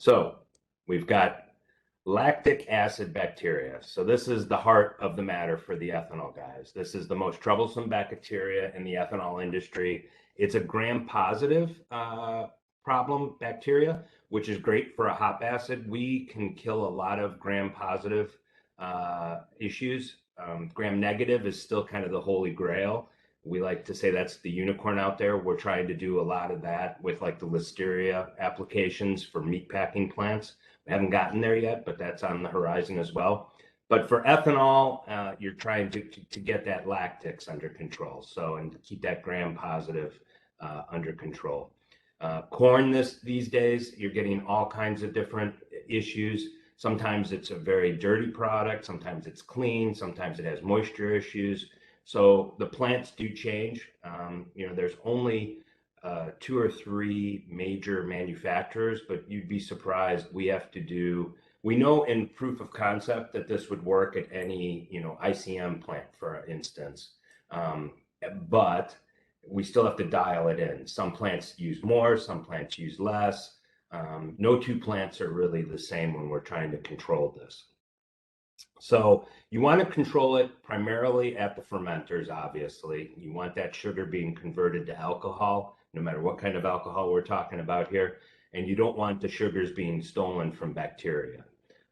So we've got lactic acid bacteria. So this is the heart of the matter for the ethanol guys. This is the most troublesome bacteria in the ethanol industry. It's a gram-positive problem bacteria, which is great for a hop acid. We can kill a lot of gram-positive issues. Gram-negative is still kind of the holy grail. We like to say that's the unicorn out there. We're trying to do a lot of that with like the listeria applications for meat packing plants. We haven't gotten there yet, but that's on the horizon as well. But for ethanol, you're trying to get that lactics under control. So, and to keep that gram-positive under control. Corn these days, you're getting all kinds of different issues. Sometimes it's a very dirty product. Sometimes it's clean. Sometimes it has moisture issues. So the plants do change. There's only 2 or 3 major manufacturers, but you'd be surprised. We know in proof of concept that this would work at any, ICM plant, for instance. But we still have to dial it in. Some plants use more, some plants use less. No 2 plants are really the same when we're trying to control this. So you want to control it primarily at the fermenters, obviously. You want that sugar being converted to alcohol, no matter what kind of alcohol we're talking about here. And you don't want the sugars being stolen from bacteria.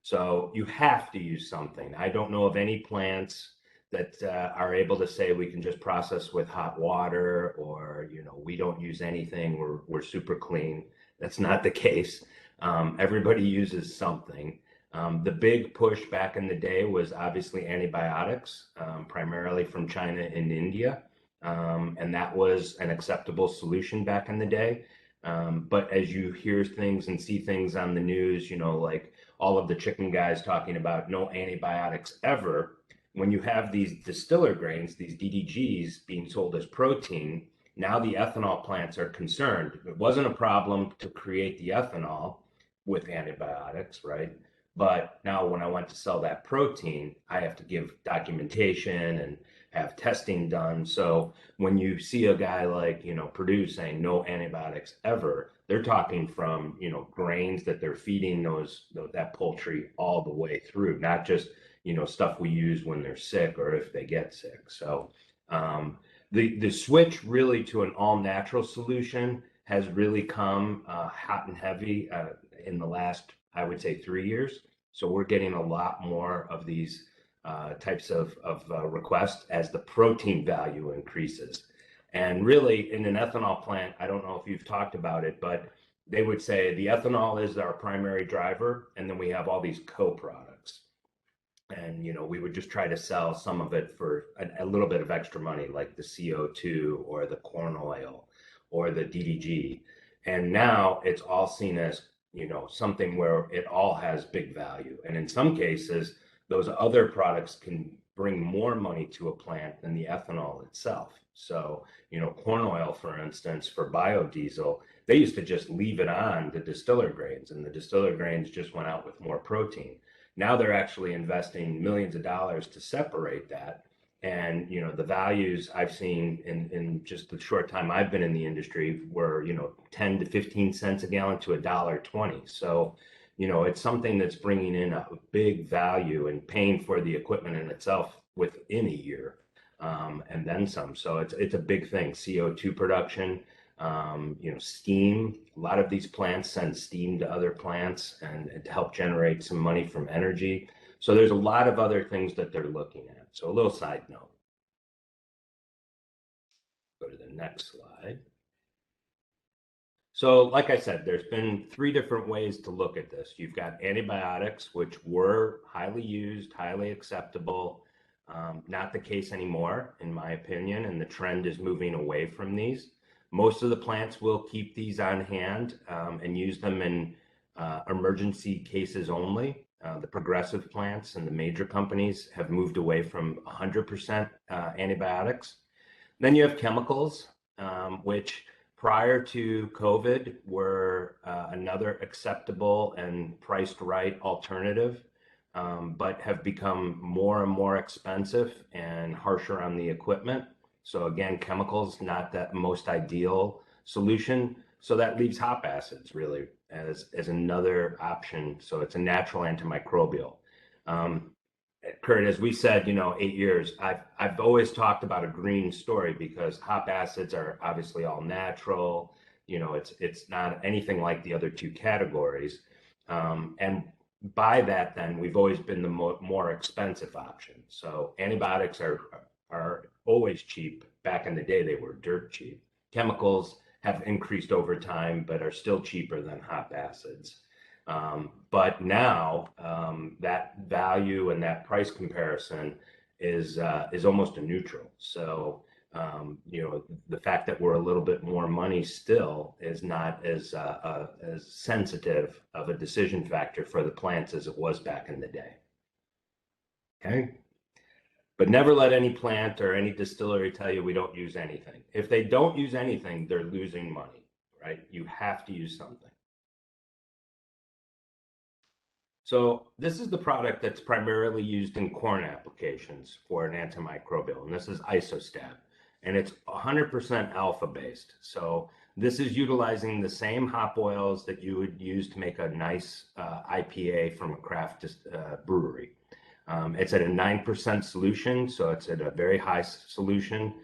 So you have to use something. I don't know of any plants that are able to say we can just process with hot water, or, we don't use anything, we're super clean. That's not the case. Everybody uses something. The big push back in the day was obviously antibiotics, primarily from China and India. And that was an acceptable solution back in the day. But as you hear things and see things on the news, like all of the chicken guys talking about no antibiotics ever, when you have these distiller grains, these DDGs being sold as protein, now the ethanol plants are concerned. It wasn't a problem to create the ethanol with antibiotics, right? But now when I want to sell that protein, I have to give documentation and have testing done. So when you see a guy like, Purdue saying no antibiotics ever, they're talking from, grains that they're feeding that poultry all the way through, not just, stuff we use when they're sick or if they get sick. So the switch really to an all natural solution has really come hot and heavy in the last, I would say, 3 years. So we're getting a lot more of these types of requests as the protein value increases. And really, in an ethanol plant, I don't know if you've talked about it, but they would say the ethanol is our primary driver, and then we have all these co-products. And, we would just try to sell some of it for a little bit of extra money, like the CO2 or the corn oil or the DDG. And now it's all seen as something where it all has big value. And in some cases, those other products can bring more money to a plant than the ethanol itself. So, corn oil, for instance, for biodiesel, they used to just leave it on the distiller grains, and the distiller grains just went out with more protein. Now they're actually investing millions of dollars to separate that. And, the values I've seen in just the short time I've been in the industry were, 10 to 15 cents a gallon to $1.20. So, it's something that's bringing in a big value and paying for the equipment in itself within a year, and then some. So it's a big thing. CO2 production, steam. A lot of these plants send steam to other plants and to help generate some money from energy. So there's a lot of other things that they're looking at. So a little side note. Go to the next slide. So like I said, there's been 3 different ways to look at this. You've got antibiotics, which were highly used, highly acceptable. Not the case anymore, in my opinion, and the trend is moving away from these. Most of the plants will keep these on hand and use them in emergency cases only. The progressive plants and the major companies have moved away from 100% antibiotics. Then you have chemicals, which prior to COVID were another acceptable and priced right alternative, but have become more and more expensive and harsher on the equipment. So again, chemicals, not that most ideal solution. So that leaves hop acids really as another option. So it's a natural antimicrobial. Kurt, as we said, 8 years, I've always talked about a green story because hop acids are obviously all natural. It's not anything like the other two categories. And by that, then we've always been the more expensive option. So antibiotics are always cheap. Back in the day, they were dirt cheap. Chemicals have increased over time, but are still cheaper than hop acids. But now that value and that price comparison is almost a neutral. So the fact that we're a little bit more money still is not as sensitive of a decision factor for the plants as it was back in the day. Okay. But never let any plant or any distillery tell you we don't use anything. If they don't use anything, they're losing money, right? You have to use something. So this is the product that's primarily used in corn applications for an antimicrobial, and this is Isostab, and it's 100% alpha based. So this is utilizing the same hop oils that you would use to make a nice IPA from a craft brewery. It's at a 9% solution, so it's at a very high solution,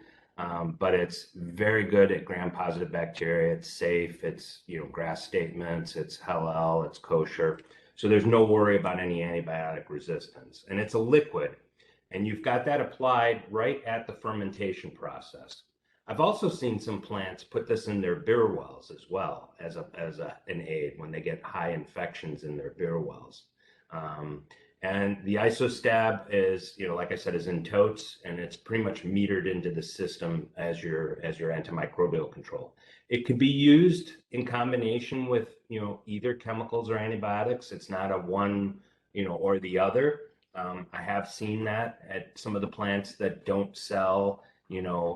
but it's very good at gram-positive bacteria. It's safe. It's GRAS statements. It's halal. It's kosher. So there's no worry about any antibiotic resistance. And it's a liquid, and you've got that applied right at the fermentation process. I've also seen some plants put this in their beer wells as well as an aid when they get high infections in their beer wells. And the Isostab is, like I said, is in totes, and it's pretty much metered into the system as your antimicrobial control. It could be used in combination with, either chemicals or antibiotics. It's not a one, or the other. I have seen that at some of the plants that don't sell,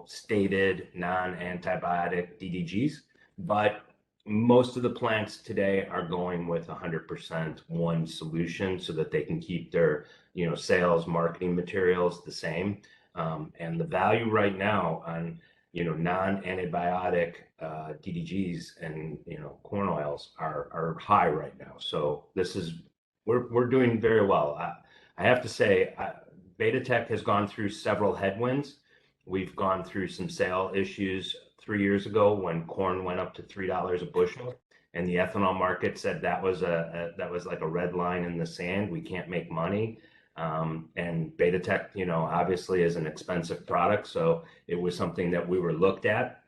stated non-antibiotic DDGs, but most of the plants today are going with 100% one solution so that they can keep their, sales marketing materials the same. And the value right now on, non-antibiotic DDGs and, corn oils are high right now. So we're doing very well. I have to say, BetaTec has gone through several headwinds. We've gone through some sale issues 3 years ago when corn went up to $3 a bushel, and the ethanol market said that was like a red line in the sand. We can't make money. And BetaTec, obviously is an expensive product, so it was something that we were looked at.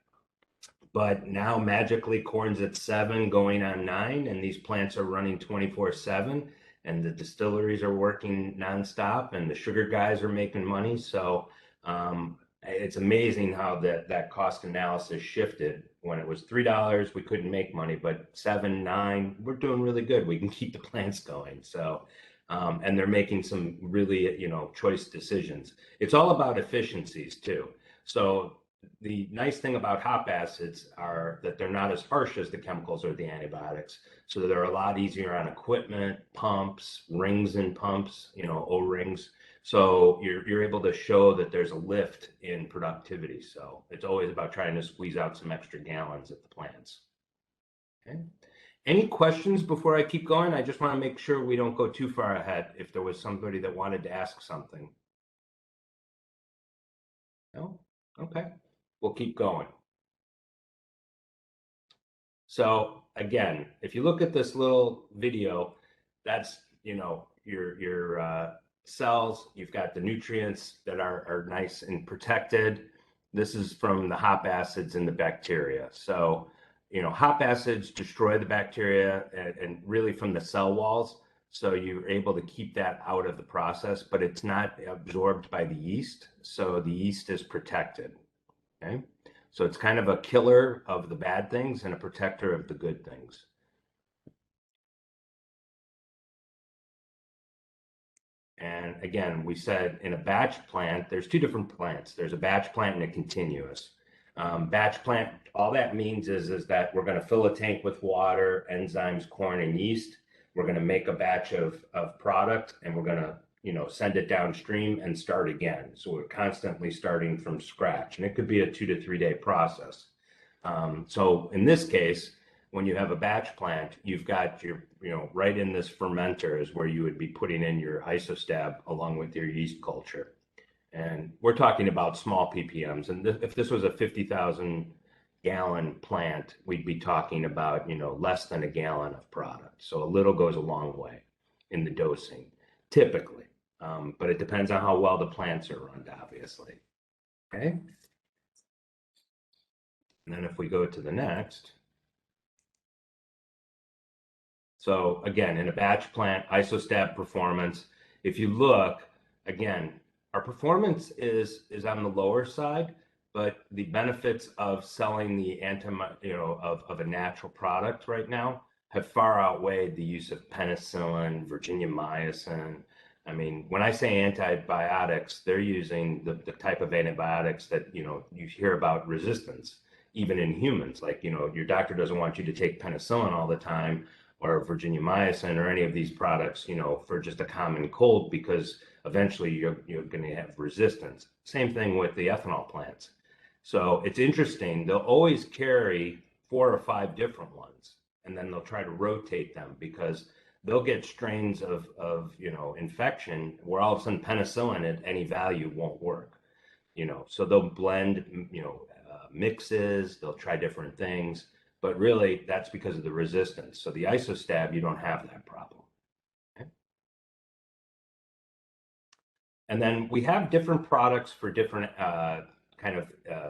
But now magically corn's at 7 going on 9, and these plants are running 24/7, and the distilleries are working nonstop, and the sugar guys are making money. So it's amazing how that cost analysis shifted. When it was $3, we couldn't make money, but 7, 9, we're doing really good. We can keep the plants going. So, and they're making some really, choice decisions. It's all about efficiencies too. So the nice thing about hop acids are that they're not as harsh as the chemicals or the antibiotics. So they're a lot easier on equipment, pumps, rings and pumps, O-rings. So you're able to show that there's a lift in productivity. So it's always about trying to squeeze out some extra gallons at the plants. Okay. Any questions before I keep going? I just want to make sure we don't go too far ahead if there was somebody that wanted to ask something. No? Okay. We'll keep going. So again, if you look at this little video, that's, your cells, you've got the nutrients that are nice and protected. This is from the hop acids and the bacteria. So, hop acids destroy the bacteria and really from the cell walls. So you're able to keep that out of the process, but it's not absorbed by the yeast. So the yeast is protected. Okay. So it's kind of a killer of the bad things and a protector of the good things. And again, we said in a batch plant, there's two different plants. There's a batch plant and a continuous. Batch plant, all that means is that we're going to fill a tank with water, enzymes, corn, and yeast. We're going to make a batch of product, and we're going to, send it downstream and start again. So we're constantly starting from scratch, and it could be a 2 to 3 day process. So in this case, when you have a batch plant, you've got your, right in this fermenter is where you would be putting in your Isostab along with your yeast culture. And we're talking about small ppms. And if this was a 50,000 gallon plant, we'd be talking about, less than a gallon of product. So a little goes a long way in the dosing, typically. But it depends on how well the plants are run, obviously. Okay. And then if we go to the next. So again, in a batch plant, Isostab performance, if you look, again, our performance is on the lower side, but the benefits of selling the of a natural product right now have far outweighed the use of penicillin, virginiamycin. I mean, when I say antibiotics, they're using the type of antibiotics that, you hear about resistance, even in humans. Like, your doctor doesn't want you to take penicillin all the time or virginiamycin or any of these products, for just a common cold, because eventually you're going to have resistance. Same thing with the ethanol plants. So it's interesting. They'll always carry 4 or 5 different ones, and then they'll try to rotate them because they'll get strains of infection where all of a sudden penicillin at any value won't work. So they'll blend, mixes, they'll try different things, but really that's because of the resistance. So the Isostab, you don't have that problem. Okay. And then we have different products for different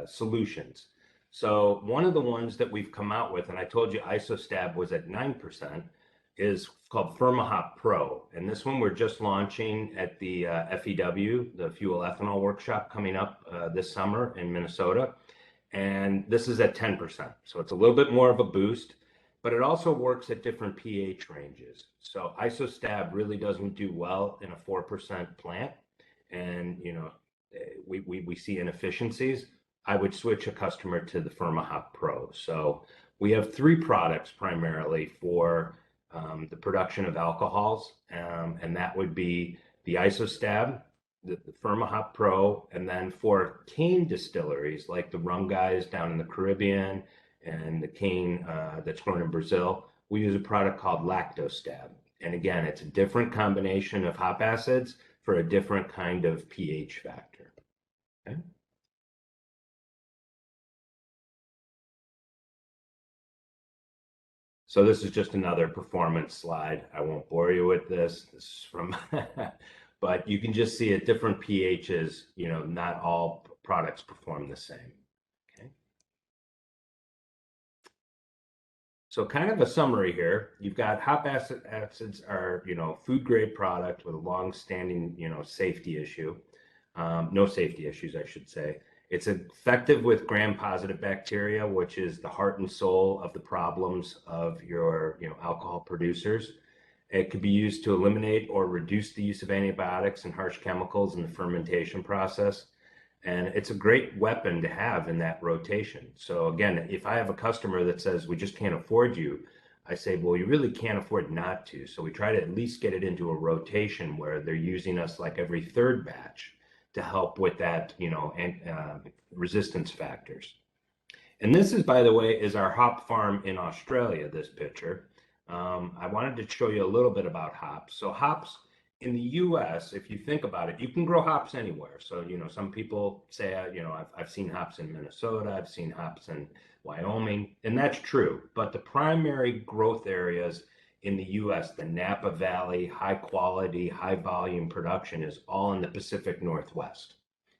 solutions. So one of the ones that we've come out with, and I told you Isostab was at 9%, is called Firma Hop Pro. And this one we're just launching at the FEW, the Fuel Ethanol Workshop, coming up this summer in Minnesota. And this is at 10%. So it's a little bit more of a boost, but it also works at different pH ranges. So Isostab really doesn't do well in a 4% plant. And, we see inefficiencies. I would switch a customer to the Firma Hop Pro. So we have 3 products primarily for the production of alcohols, and that would be the Isostab, the Firma Hop Pro, and then for cane distilleries like the rum guys down in the Caribbean and the cane that's grown in Brazil, we use a product called Lactostab. And again, it's a different combination of hop acids for a different kind of pH factor. Okay. So this is just another performance slide. I won't bore you with this. This is from, but you can just see at different pHs, not all products perform the same. Okay. So kind of a summary here. You've got hop acids are, food grade product with a long-standing, safety issue. No safety issues, I should say. It's effective with gram-positive bacteria, which is the heart and soul of the problems of your alcohol producers. It could be used to eliminate or reduce the use of antibiotics and harsh chemicals in the fermentation process. And it's a great weapon to have in that rotation. So again, if I have a customer that says, we just can't afford you, I say, well, you really can't afford not to. So we try to at least get it into a rotation where they're using us like every 3rd batch to help with that, resistance factors. And this is, by the way, is our hop farm in Australia, this picture. I wanted to show you a little bit about hops. So hops in the US, if you think about it, you can grow hops anywhere. So, some people say, I've seen hops in Minnesota, I've seen hops in Wyoming, and that's true. But the primary growth areas in the US, the Napa Valley, high quality, high volume production is all in the Pacific Northwest.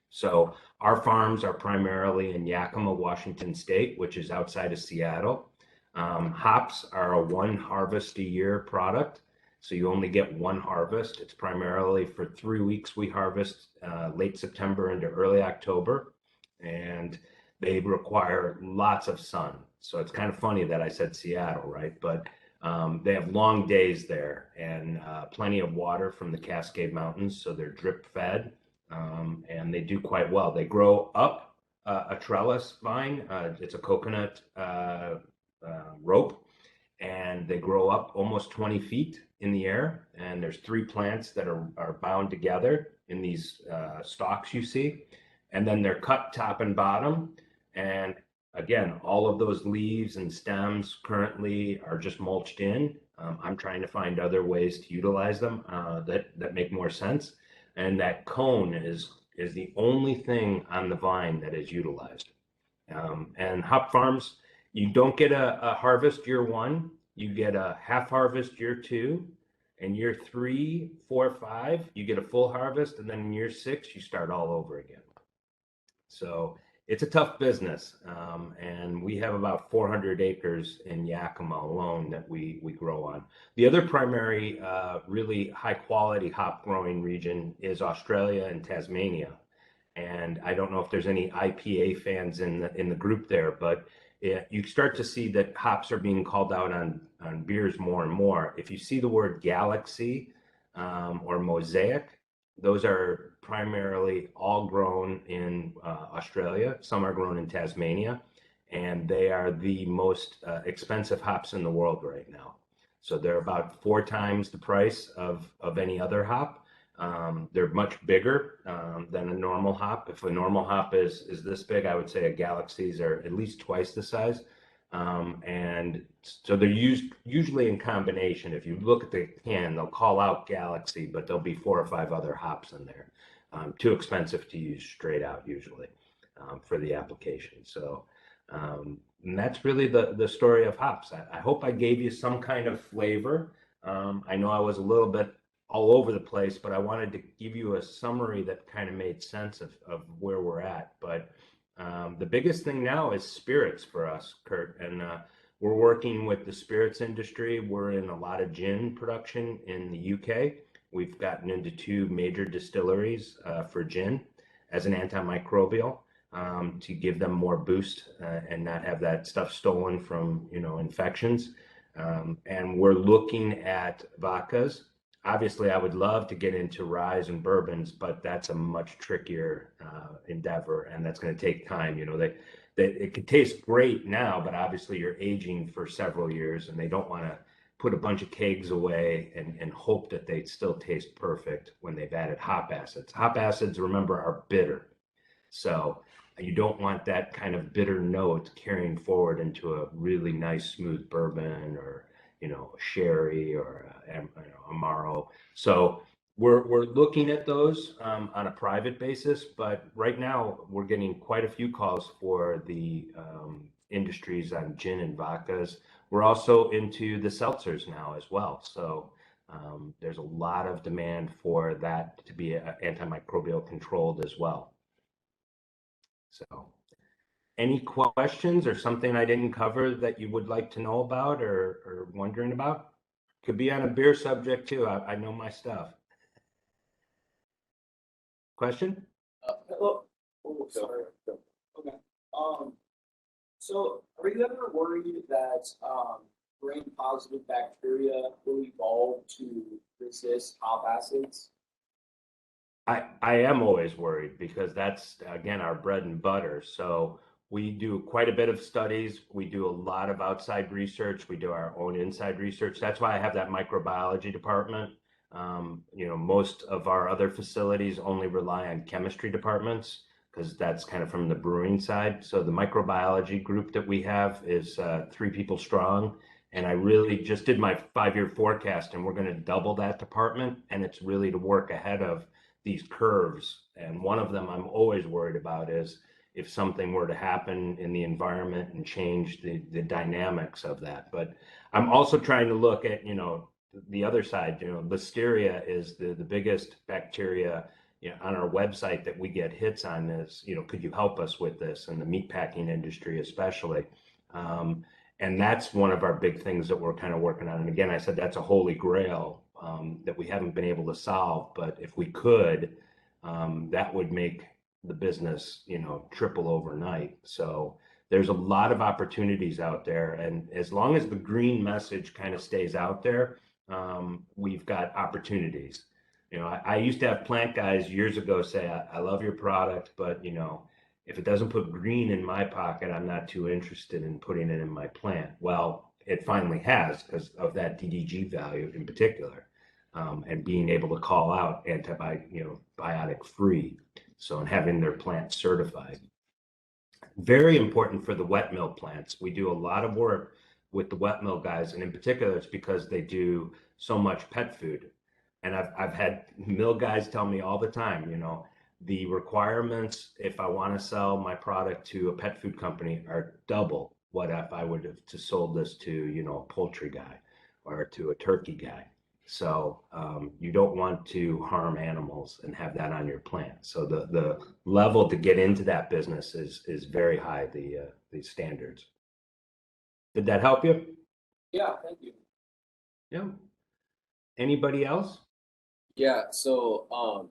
So our farms are primarily in Yakima, Washington State, which is outside of Seattle. Hops are a 1 harvest a year product. So you only get 1 harvest. It's primarily for 3 weeks we harvest, late September into early October. And they require lots of sun. So it's kind of funny that I said Seattle, right? But they have long days there and plenty of water from the Cascade Mountains, so they're drip fed, and they do quite well. They grow up a trellis vine. It's a coconut rope, and they grow up almost 20 feet in the air. And there's 3 plants that are bound together in these stalks you see, and then they're cut top and bottom. And again, all of those leaves and stems currently are just mulched in. I'm trying to find other ways to utilize them that make more sense. And that cone is the only thing on the vine that is utilized. And hop farms, you don't get a harvest year one, you get a half harvest year two, and year 3, 4, 5, you get a full harvest, and then in year 6, you start all over again. So it's a tough business, and we have about 400 acres in Yakima alone that we grow on. The other primary, really high quality hop growing region is Australia and Tasmania. And I don't know if there's any IPA fans in the group there, but you start to see that hops are being called out on beers more and more. If you see the word Galaxy or Mosaic, those are primarily all grown in Australia. Some are grown in Tasmania, and they are the most expensive hops in the world right now. So they're about 4 times the price of any other hop. They're much bigger than a normal hop. If a normal hop is this big, I would say a Galaxies are at least twice the size. And so they're used usually in combination. If you look at the can, they'll call out Galaxy, but there'll be 4 or 5 other hops in there. Too expensive to use straight out usually for the application. So and that's really the story of hops. I hope I gave you some kind of flavor. I know I was a little bit all over the place, but I wanted to give you a summary that kind of made sense of where we're at. But the biggest thing now is spirits for us, Kurt, and we're working with the spirits industry. We're in a lot of gin production in the UK. We've gotten into 2 major distilleries for gin as an antimicrobial to give them more boost and not have that stuff stolen from, infections. And we're looking at vodkas. Obviously, I would love to get into ryes and bourbons, but that's a much trickier endeavor, and that's going to take time. It could taste great now, but obviously you're aging for several years, and they don't want to put a bunch of kegs away and hope that they still taste perfect when they've added hop acids. Hop acids, remember, are bitter, so you don't want that kind of bitter note carrying forward into a really nice, smooth bourbon or sherry or Amaro. So we're looking at those on a private basis, but right now we're getting quite a few calls for the industries on gin and vodkas. We're also into the seltzers now as well. So there's a lot of demand for that to be antimicrobial controlled as well. So any questions or something I didn't cover that you would like to know about or wondering about? Could be on a beer subject too. I know my stuff. Question? Hello. Oh, sorry. Okay. So are you ever worried that gram-positive bacteria will evolve to resist hop acids? I am always worried because that's, again, our bread and butter. So we do quite a bit of studies. We do a lot of outside research. We do our own inside research. That's why I have that microbiology department. Most of our other facilities only rely on chemistry departments because that's kind of from the brewing side. So the microbiology group that we have is 3 people strong. And I really just did my 5-year forecast, and we're going to double that department. And it's really to work ahead of these curves. And one of them I'm always worried about is if something were to happen in the environment and change the dynamics of that. But I'm also trying to look at, the other side. Listeria is the biggest bacteria on our website that we get hits on is, could you help us with this, in the meatpacking industry especially. And that's one of our big things that we're kind of working on. And again, I said that's a holy grail that we haven't been able to solve. But if we could, that would make the business, triple overnight. So there's a lot of opportunities out there. And as long as the green message kind of stays out there, we've got opportunities. I used to have plant guys years ago say, I love your product, but if it doesn't put green in my pocket, I'm not too interested in putting it in my plant. Well, it finally has, because of that DDG value in particular, and being able to call out antibiotic free. So, and having their plant certified. Very important for the wet mill plants. We do a lot of work with the wet mill guys, and in particular, it's because they do so much pet food. And I've had mill guys tell me all the time, the requirements if I want to sell my product to a pet food company are double what if I would have to sold this to, a poultry guy or to a turkey guy. So you don't want to harm animals and have that on your plant. So the level to get into that business is very high. The standards. Did that help you? Yeah, thank you. Yeah. Anybody else? Yeah, so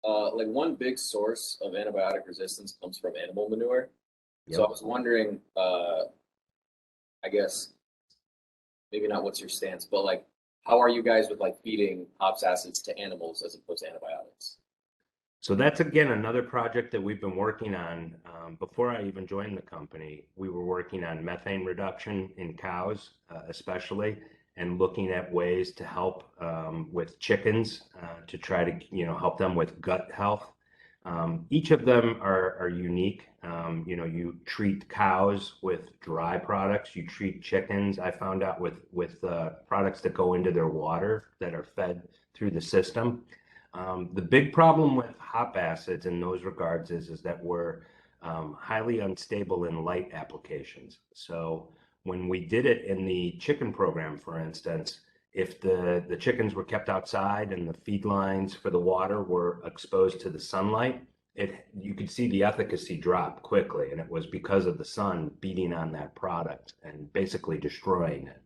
like one big source of antibiotic resistance comes from animal manure. So I was wondering, I guess maybe not what's your stance, but like how are you guys with like feeding hops acids to animals as opposed to antibiotics? So that's again another project that we've been working on. Before I even joined the company, we were working on methane reduction in cows, especially, and looking at ways to help with chickens to try to help them with gut health. Each of them are unique. You treat cows with dry products. You treat chickens, I found out, with products that go into their water that are fed through the system. The big problem with hop acids in those regards is that we're highly unstable in light applications. So when we did it in the chicken program, for instance, if the chickens were kept outside and the feed lines for the water were exposed to the sunlight, you could see the efficacy drop quickly, and it was because of the sun beating on that product and basically destroying it.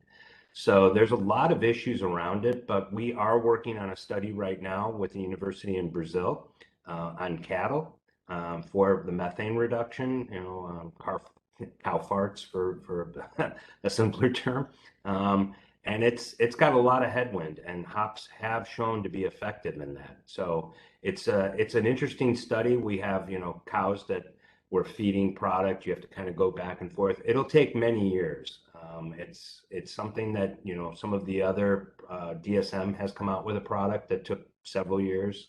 So there's a lot of issues around it, but we are working on a study right now with the university in Brazil on cattle for the methane reduction, cow farts for a simpler term. And it's got a lot of headwind, and hops have shown to be effective in that. So it's an interesting study. We have, cows that we're feeding product. You have to kind of go back and forth. It'll take many years. It's something that, some of the other DSM has come out with a product that took several years.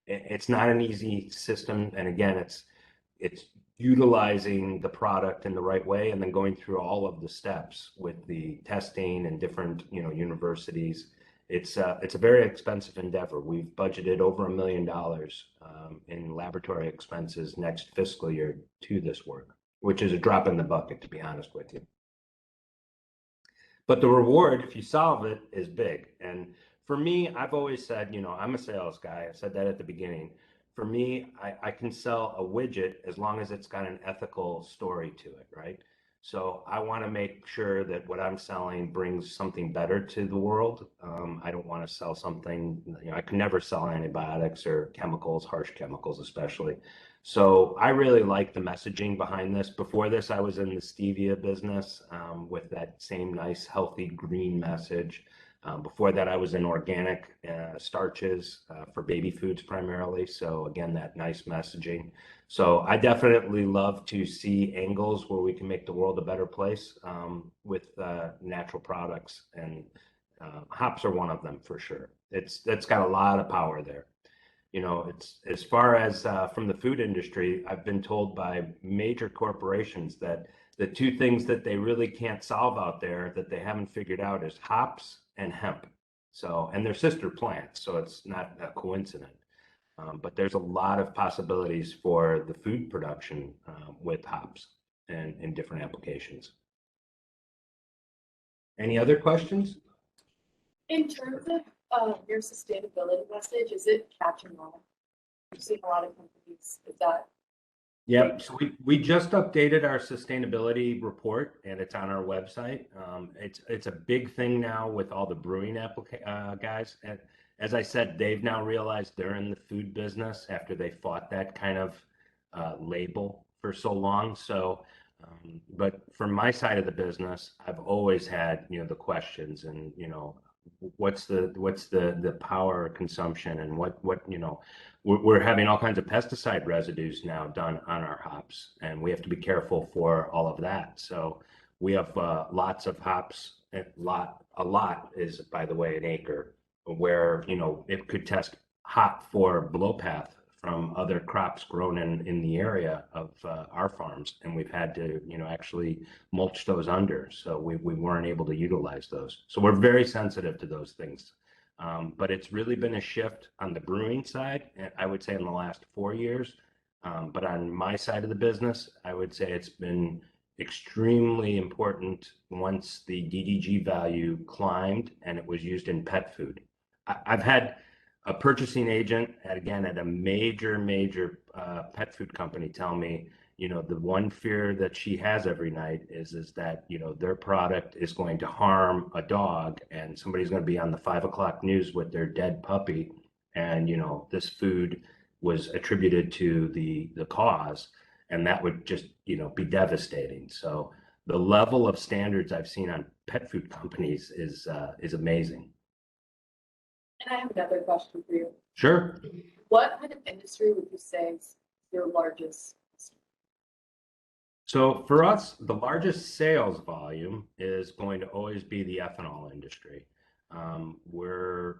It's not an easy system. And again, it's utilizing the product in the right way and then going through all of the steps with the testing and different, universities. It's a very expensive endeavor. We've budgeted over $1 million in laboratory expenses next fiscal year to this work, which is a drop in the bucket, to be honest with you. But the reward, if you solve it, is big. And for me, I've always said, I'm a sales guy. I said that at the beginning. For me, I can sell a widget as long as it's got an ethical story to it, right? So I want to make sure that what I'm selling brings something better to the world. I don't want to sell something, I can never sell antibiotics or chemicals, harsh chemicals especially. So I really like the messaging behind this. Before this, I was in the stevia business with that same nice, healthy green message. Before that, I was in organic starches for baby foods primarily. So again, that nice messaging. So I definitely love to see angles where we can make the world a better place with natural products, and hops are one of them for sure. It's got a lot of power there. It's as far as from the food industry, I've been told by major corporations that the two things that they really can't solve out there that they haven't figured out is hops and hemp. So, and they're sister plants, so it's not a coincidence. But there's a lot of possibilities for the food production with hops and in different applications. Any other questions? In terms of your sustainability message, is it catching on? I've seen a lot of companies with that. Yep. So we just updated our sustainability report, and it's on our website. It's a big thing now with all the brewing guys. And as I said, they've now realized they're in the food business after they fought that kind of label for so long. So, but from my side of the business, I've always had the questions and what's the power consumption, and what we're having all kinds of pesticide residues now done on our hops, and we have to be careful for all of that. So we have lots of hops. A lot is, by the way, an acre, where it could test hot for below path from other crops grown in the area of our farms, and we've had to, actually mulch those under, so we weren't able to utilize those. So we're very sensitive to those things. But it's really been a shift on the brewing side, I would say in the last 4 years. But on my side of the business, I would say it's been extremely important once the DDG value climbed and it was used in pet food. I've had a purchasing agent at a major pet food company tell me, the one fear that she has every night is that, their product is going to harm a dog and somebody's going to be on the 5 o'clock news with their dead puppy. And, this food was attributed to the cause, and that would just, be devastating. So the level of standards I've seen on pet food companies is amazing. And I have another question for you. Sure. What kind of industry would you say is your largest? So for us, the largest sales volume is going to always be the ethanol industry. We're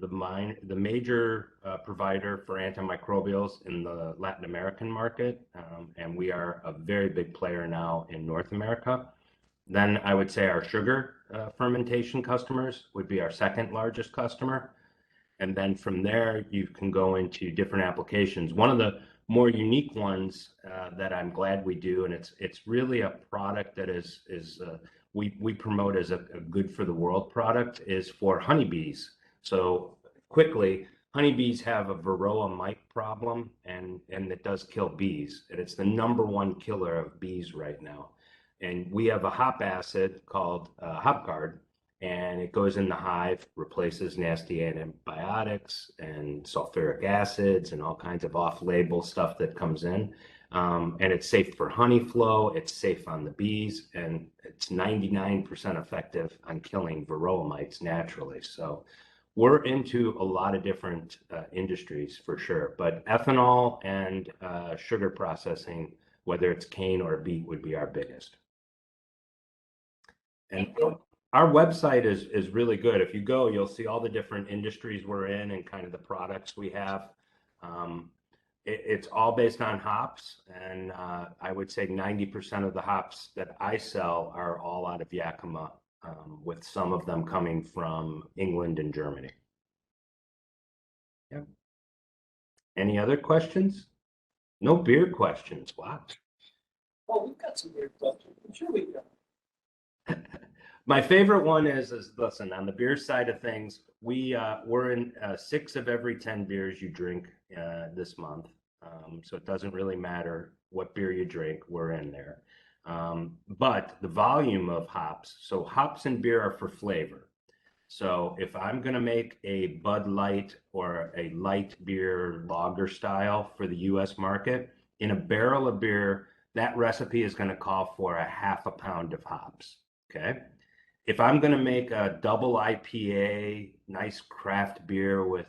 the major provider for antimicrobials in the Latin American market, and we are a very big player now in North America. Then I would say our sugar fermentation customers would be our second largest customer. And then from there, you can go into different applications. One of the more unique ones that I'm glad we do, and it's really a product that we promote as a good for the world product, is for honeybees. So quickly, honeybees have a varroa mite problem, and it does kill bees. And it's the #1 killer of bees right now. And we have a hop acid called Hop Guard, and it goes in the hive, replaces nasty antibiotics and sulfuric acids and all kinds of off-label stuff that comes in. And it's safe for honey flow, it's safe on the bees, and it's 99% effective on killing varroa mites naturally. So we're into a lot of different industries for sure, but ethanol and sugar processing, whether it's cane or beet, would be our biggest. And our website is really good. If you go, you'll see all the different industries we're in and kind of the products we have. It's all based on hops, and I would say 90% of the hops that I sell are all out of Yakima, with some of them coming from England and Germany. Yeah. Any other questions? No beer questions. Wow. Oh, we've got some weird questions. I'm sure we got. My favorite one is listen, on the beer side of things, we're in 6 of every 10 beers you drink this month. So it doesn't really matter what beer you drink, we're in there. But the volume of hops, so hops in beer are for flavor. So if I'm going to make a Bud Light or a light beer lager style for the US market, in a barrel of beer, that recipe is going to call for a ½ pound of hops. Okay. If I'm going to make a double IPA, nice craft beer with,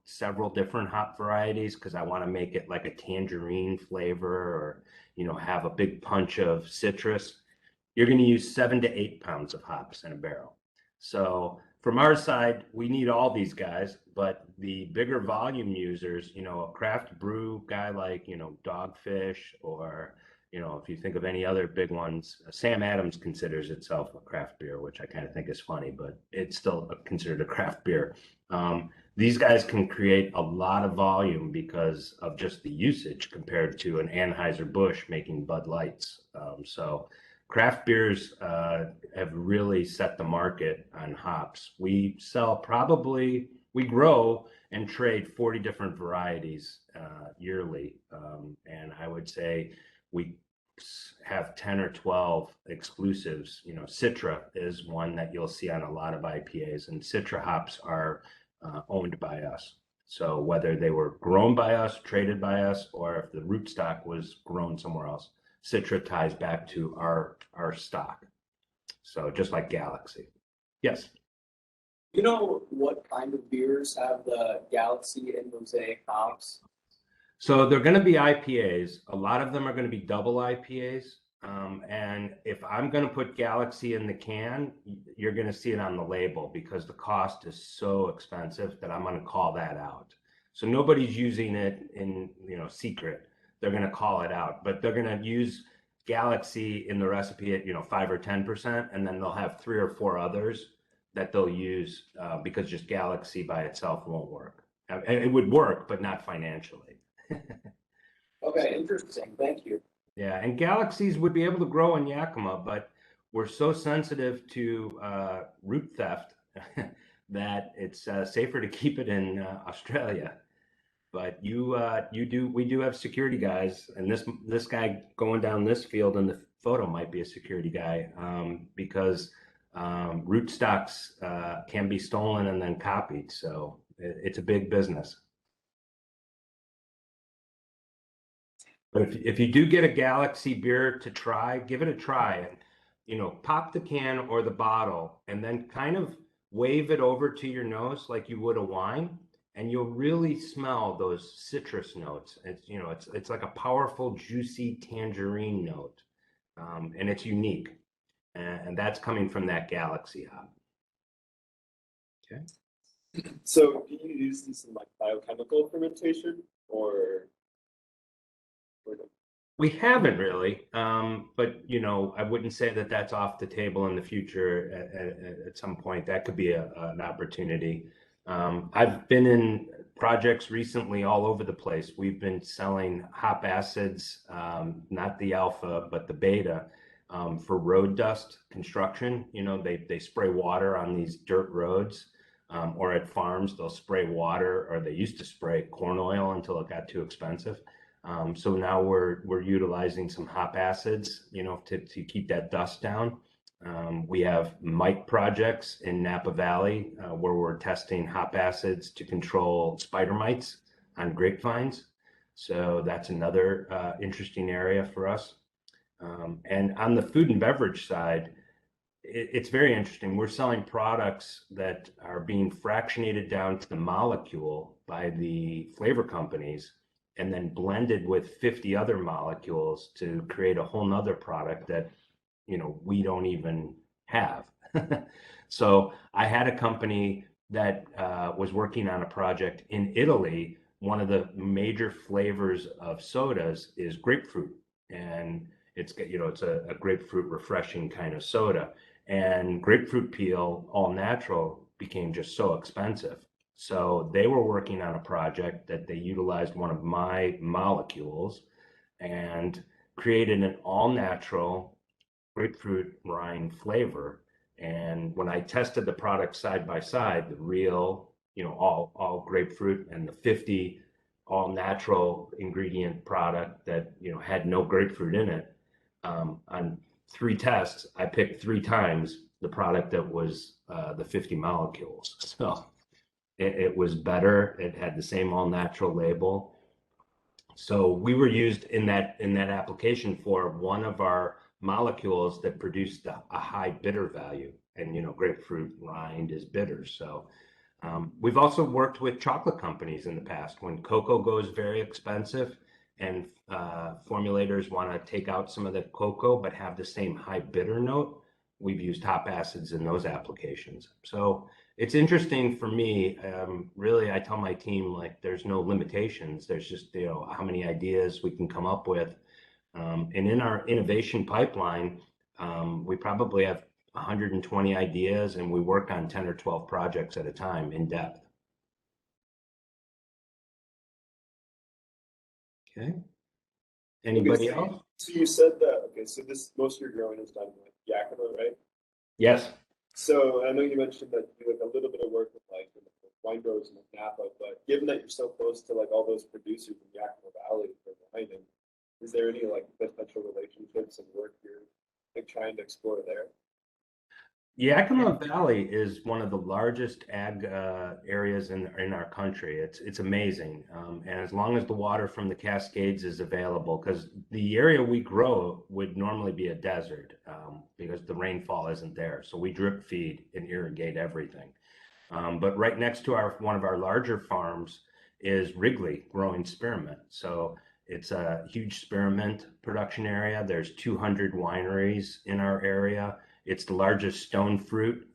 several different hop varieties, because I want to make it like a tangerine flavor or, have a big punch of citrus, you're going to use 7 to 8 pounds of hops in a barrel. So from our side, we need all these guys, but the bigger volume users, a craft brew guy like, Dogfish, or, if you think of any other big ones, Sam Adams considers itself a craft beer, which I kind of think is funny, but it's still considered a craft beer. These guys can create a lot of volume because of just the usage compared to an Anheuser-Busch making Bud Lights. So craft beers have really set the market on hops. We grow and trade 40 different varieties yearly. And I would say we have 10 or 12 exclusives. Citra is one that you'll see on a lot of IPAs, and Citra hops are owned by us. So whether they were grown by us, traded by us, or if the rootstock was grown somewhere else, Citra ties back to our stock. So just like Galaxy. Yes. You know what kind of beers have the Galaxy and Mosaic hops? So they're going to be IPAs. A lot of them are going to be double IPAs. And if I'm going to put Galaxy in the can, you're going to see it on the label because the cost is so expensive that I'm going to call that out. So nobody's using it in, secret. They're going to call it out, but they're going to use Galaxy in the recipe at, 5 or 10%, and then they'll have 3 or 4 others that they'll use because just Galaxy by itself won't work. It would work, but not financially. Okay, interesting. Thank you. Yeah, and Galaxies would be able to grow in Yakima, but we're so sensitive to root theft that it's safer to keep it in Australia. But we do have security guys, and this guy going down this field in the photo might be a security guy because rootstocks can be stolen and then copied. So it's a big business. But if you do get a Galaxy beer to try, give it a try, and pop the can or the bottle, and then kind of wave it over to your nose like you would a wine, and you'll really smell those citrus notes. It's like a powerful, juicy tangerine note, and it's unique, and that's coming from that Galaxy hop. Okay. So do you use this in like biochemical fermentation or no? We haven't really, but I wouldn't say that that's off the table in the future. At some point, that could be an opportunity. I've been in projects recently all over the place. We've been selling hop acids, not the alpha, but the beta, for road dust construction. They spray water on these dirt roads, or at farms, they'll spray water, or they used to spray corn oil until it got too expensive. So now we're utilizing some hop acids, to keep that dust down. We have mite projects in Napa Valley where we're testing hop acids to control spider mites on grapevines. So that's another interesting area for us. And on the food and beverage side, it's very interesting. We're selling products that are being fractionated down to the molecule by the flavor companies and then blended with 50 other molecules to create a whole nother product that we don't even have. So I had a company that was working on a project in Italy. One of the major flavors of sodas is grapefruit, and it's a grapefruit refreshing kind of soda. And grapefruit peel, all natural, became just so expensive. So they were working on a project that they utilized one of my molecules and created an all natural grapefruit rind flavor. And when I tested the product side by side, the real, all grapefruit, and the 50 all natural ingredient product that, had no grapefruit in it, on 3 tests, I picked 3 times the product that was the 50 molecules. So it was better. It had the same all natural label. So we were used in that application for one of our molecules that produced a high bitter value, and grapefruit rind is bitter. So we've also worked with chocolate companies in the past when cocoa goes very expensive and formulators want to take out some of the cocoa but have the same high bitter note. We've used hop acids in those applications. So it's interesting for me. Really, I tell my team, like, there's no limitations. There's just, how many ideas we can come up with. And in our innovation pipeline, we probably have 120 ideas, and we work on 10 or 12 projects at a time in depth. Okay. Anybody else? So you said that, okay, so most of your growing is done with Yakima, right? Yes. So I know you mentioned that you do like a little bit of work with like wine growers in Napa, but given that you're so close to like all those producers in Yakima Valley for wine, is there any like potential relationships and work you're like trying to explore there? Yakima Valley is one of the largest ag areas in our country. It's amazing, and as long as the water from the Cascades is available, because the area we grow would normally be a desert because the rainfall isn't there. So we drip feed and irrigate everything. But right next to one of our larger farms is Wrigley growing spearmint. So it's a huge spearmint production area. There's 200 wineries in our area. It's the largest stone fruit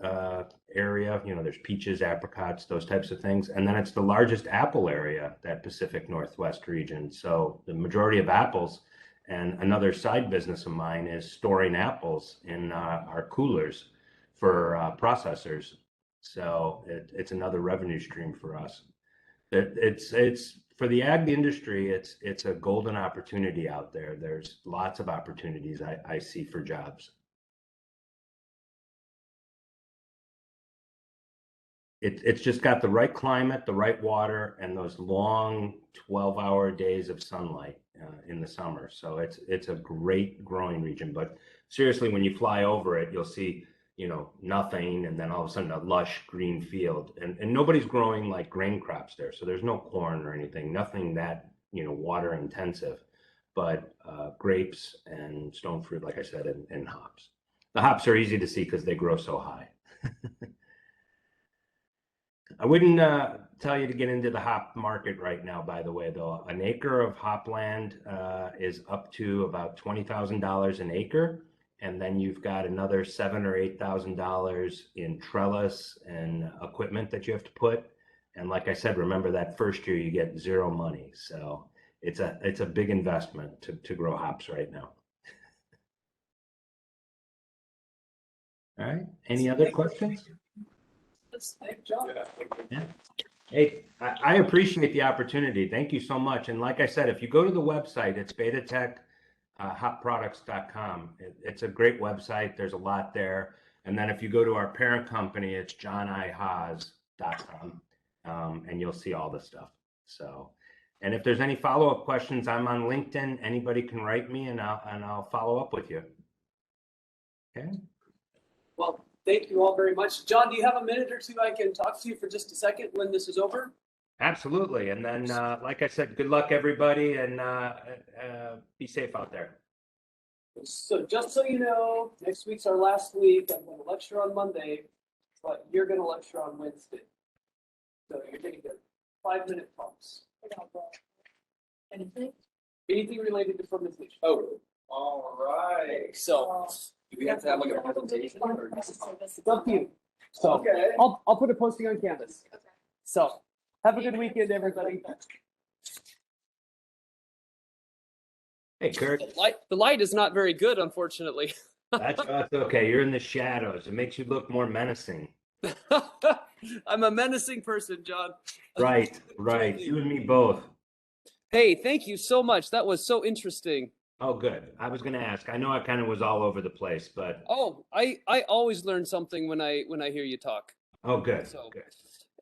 area. You know, there's peaches, apricots, those types of things. And then it's the largest apple area, that Pacific Northwest region. So the majority of apples, and another side business of mine is storing apples in our coolers for processors. So it's another revenue stream for us. It's for the ag industry, it's a golden opportunity out there. There's lots of opportunities I see for jobs. It's just got the right climate, the right water, and those long 12-hour days of sunlight in the summer. So it's a great growing region. But seriously, when you fly over it, you'll see, you know, nothing, and then all of a sudden a lush green field, and nobody's growing like grain crops there. So there's no corn or anything, nothing that, you know, water intensive, but grapes and stone fruit, like I said, and hops. The hops are easy to see because they grow so high. I wouldn't tell you to get into the hop market right now, by the way, though. An acre of hop land is up to about $20,000 an acre. And then you've got another $7,000 or $8,000 in trellis and equipment that you have to put. And like I said, remember that first year you get zero money. So it's a big investment to grow hops right now. All right. Any other questions? Thank you, John. Yeah. Hey, I appreciate the opportunity. Thank you so much. And like I said, if you go to the website, it's BetaTec Hop Products.com. It's a great website. There's a lot there. And then if you go to our parent company, it's johnihaas.com, and you'll see all the stuff. So, and if there's any follow-up questions, I'm on LinkedIn. Anybody can write me, and I'll follow up with you. Okay. Well, thank you all very much. John, do you have a minute or two I can talk to you for just a second when this is over? Absolutely. And then, like I said, good luck, everybody, and be safe out there. So just so you know, next week's our last week. I'm going to lecture on Monday, but you're going to lecture on Wednesday. So you're going to get 5-minute talks. Anything? Anything related to fermentation. Oh, all right. So, do we have to have like a presentation or just? It's up to you. So Okay. I'll put a posting on Canvas. Okay. So have a good weekend, everybody. Hey, Kurt. The light is not very good, unfortunately. That's okay. You're in the shadows. It makes you look more menacing. I'm a menacing person, John. Right, right. You and me both. Hey, thank you so much. That was so interesting. Oh, good. I was going to ask. I know I kind of was all over the place, but Oh, I always learn something when I hear you talk. oh, good. So Good.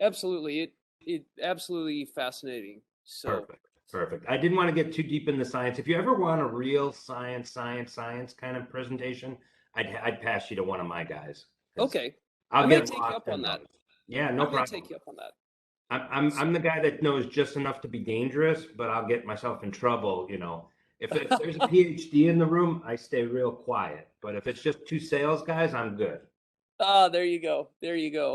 absolutely, it absolutely fascinating. So Perfect. Perfect. I didn't want to get too deep in the science. If you ever want a real science kind of presentation, I'd pass you to one of my guys. okay, I'll I may get take you lost up on in that. those. Yeah, no I'm gonna problem. take you up on that. I'm the guy that knows just enough to be dangerous, but I'll get myself in trouble, you know. If there's a PhD in the room, I stay real quiet. But if it's just two sales guys, I'm good. Ah, there you go. There you go.